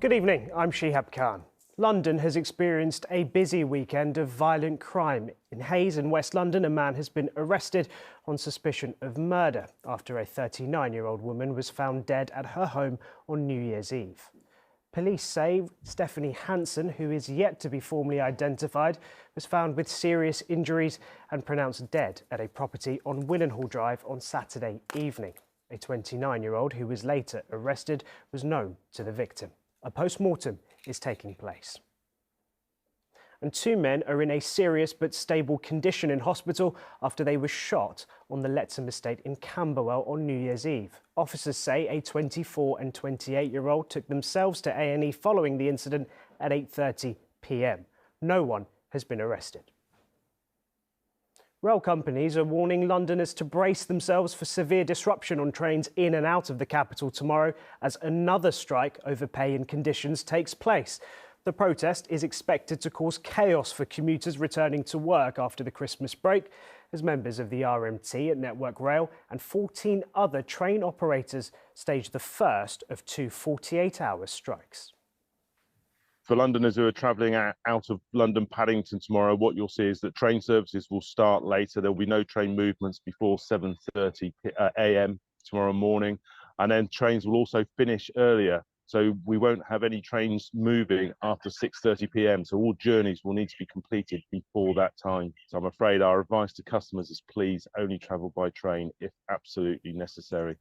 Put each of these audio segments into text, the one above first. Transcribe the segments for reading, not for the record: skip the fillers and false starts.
Good evening, I'm Shehab Khan. London has experienced a busy weekend of violent crime. In Hayes in West London, a man has been arrested on suspicion of murder after a 39-year-old woman was found dead at her home on New Year's Eve. Police say Stephanie Hansen, who is yet to be formally identified, was found with serious injuries and pronounced dead at a property on Willenhall Drive on Saturday evening. A 29-year-old who was later arrested was known to the victim. A post-mortem is taking place. And two men are in a serious but stable condition in hospital after they were shot on the Letsham estate in Camberwell on New Year's Eve. Officers say a 24 and 28-year-old took themselves to A&E following the incident at 8:30 p.m. No one has been arrested. Rail companies are warning Londoners to brace themselves for severe disruption on trains in and out of the capital tomorrow as another strike over pay and conditions takes place. The protest is expected to cause chaos for commuters returning to work after the Christmas break, as members of the RMT at Network Rail and 14 other train operators stage the first of two 48-hour strikes. For Londoners who are travelling out of London Paddington tomorrow, what you'll see is that train services will start later. There will be no train movements before 7:30 a.m. tomorrow morning, and then trains will also finish earlier. So we won't have any trains moving after 6:30 p.m. So all journeys will need to be completed before that time. So I'm afraid our advice to customers is please only travel by train if absolutely necessary.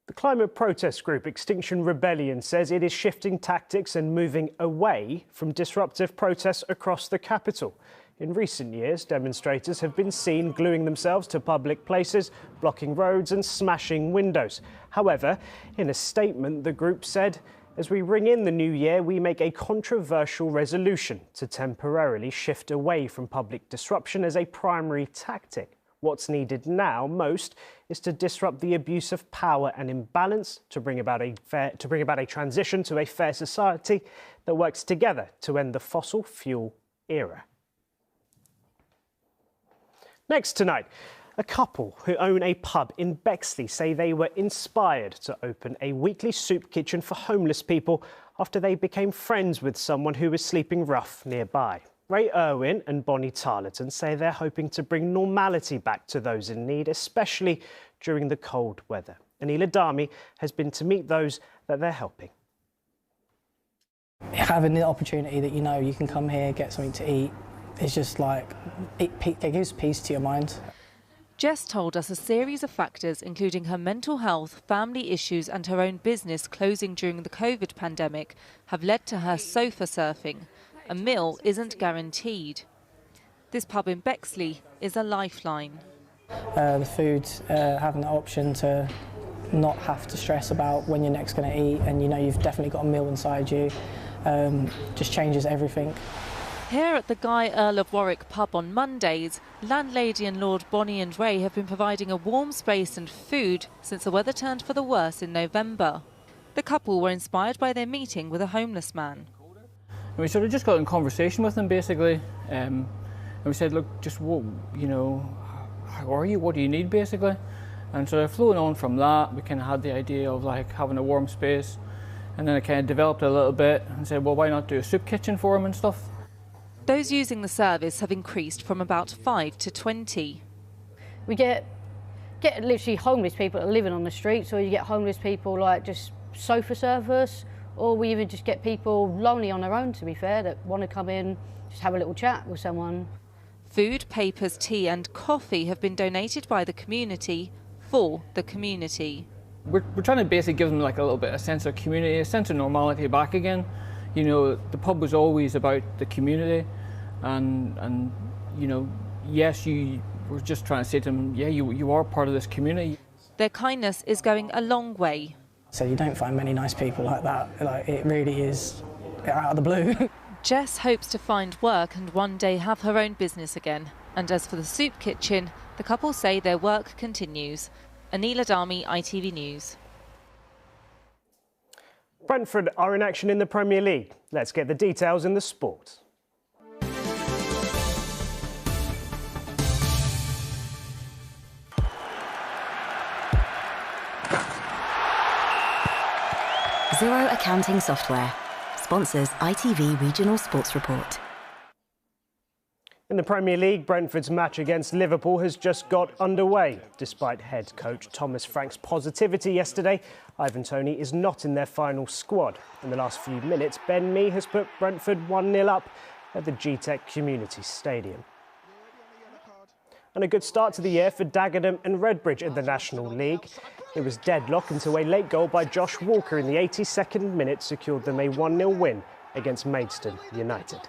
The climate protest group Extinction Rebellion says it is shifting tactics and moving away from disruptive protests across the capital. In recent years, demonstrators have been seen gluing themselves to public places, blocking roads and smashing windows. However, in a statement, the group said, as we ring in the new year, we make a controversial resolution to temporarily shift away from public disruption as a primary tactic. What's needed now most is to disrupt the abuse of power and imbalance to bring about a transition to a fair society that works together to end the fossil fuel era. Next tonight, a couple who own a pub in Bexley say they were inspired to open a weekly soup kitchen for homeless people after they became friends with someone who was sleeping rough nearby. Ray Irwin and Bonnie Tarleton say they're hoping to bring normality back to those in need, especially during the cold weather. Anila Dami has been to meet those that they're helping. Having the opportunity that you can come here, get something to eat, it's just like, it gives peace to your mind. Jess told us a series of factors, including her mental health, family issues and her own business closing during the COVID pandemic, have led to her sofa surfing. A meal isn't guaranteed. This pub in Bexley is a lifeline. The food, having the option to not have to stress about when you're next going to eat and you've definitely got a meal inside you, just changes everything. Here at the Guy Earl of Warwick pub on Mondays, landlady and Lord Bonnie and Ray have been providing a warm space and food since the weather turned for the worse in November. The couple were inspired by their meeting with a homeless man. And we sort of just got in conversation with him basically, and we said, look, just how are you? What do you need basically? And so flowing on from that, we kind of had the idea of like having a warm space, and then it kind of developed a little bit and said, well, why not do a soup kitchen for him and stuff? Those using the service have increased from about 5 to 20. We get literally homeless people that are living on the streets, or you get homeless people like just sofa surfers, or we even just get people lonely on their own, to be fair, that want to come in, just have a little chat with someone. Food, papers, tea and coffee have been donated by the community for the community. We're trying to basically give them like a little bit of a sense of community, a sense of normality back again. The pub was always about the community, and yes, we're just trying to say to them, yeah, you are part of this community. Their kindness is going a long way. So you don't find many nice people like that. Like, it really is out of the blue. Jess hopes to find work and one day have her own business again. And as for the soup kitchen, the couple say their work continues. Anila Dami, ITV News. Brentford are in action in the Premier League. Let's get the details in the sport. Zero Accounting Software. Sponsors ITV Regional Sports Report. In the Premier League, Brentford's match against Liverpool has just got underway. Despite head coach Thomas Frank's positivity yesterday, Ivan Toney is not in their final squad. In the last few minutes, Ben Mee has put Brentford 1-0 up at the G-Tech Community Stadium. And a good start to the year for Dagenham and Redbridge in the National League. It was deadlock until a late goal by Josh Walker in the 82nd minute secured them a 1-0 win against Maidstone United.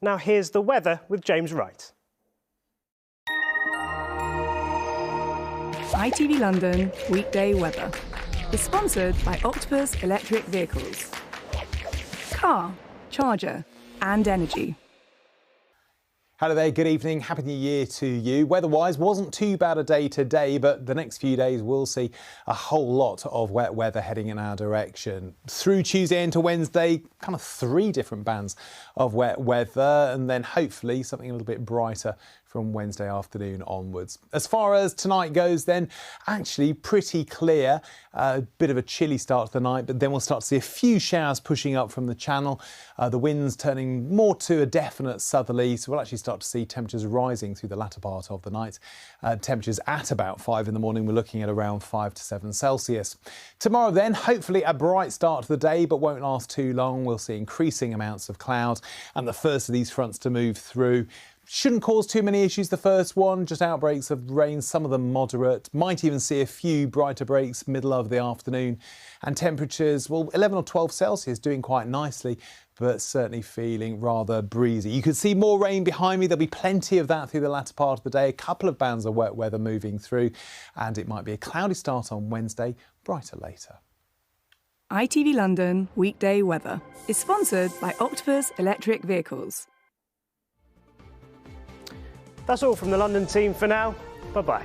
Now here's the weather with James Wright. ITV London weekday weather is sponsored by Octopus Electric Vehicles. Car, charger and energy. Hello there, good evening, happy new year to you. Weather-wise, wasn't too bad a day today, but the next few days we'll see a whole lot of wet weather heading in our direction. Through Tuesday into Wednesday, kind of 3 different bands of wet weather, and then hopefully something a little bit brighter from Wednesday afternoon onwards. As far as tonight goes then, actually pretty clear. A bit of a chilly start to the night, but then we'll start to see a few showers pushing up from the channel. The winds turning more to a definite southerly, so we'll actually start to see temperatures rising through the latter part of the night. Temperatures at about 5 in the morning, we're looking at around 5 to 7 Celsius. Tomorrow then, hopefully a bright start to the day, but won't last too long. We'll see increasing amounts of cloud and the first of these fronts to move through. Shouldn't cause too many issues, the first one, just outbreaks of rain, some of them moderate. Might even see a few brighter breaks middle of the afternoon. And temperatures, well, 11 or 12 Celsius, doing quite nicely, but certainly feeling rather breezy. You can see more rain behind me. There'll be plenty of that through the latter part of the day. A couple of bands of wet weather moving through, and it might be a cloudy start on Wednesday, brighter later. ITV London weekday weather is sponsored by Octopus Electric Vehicles. That's all from the London team for now. Bye-bye.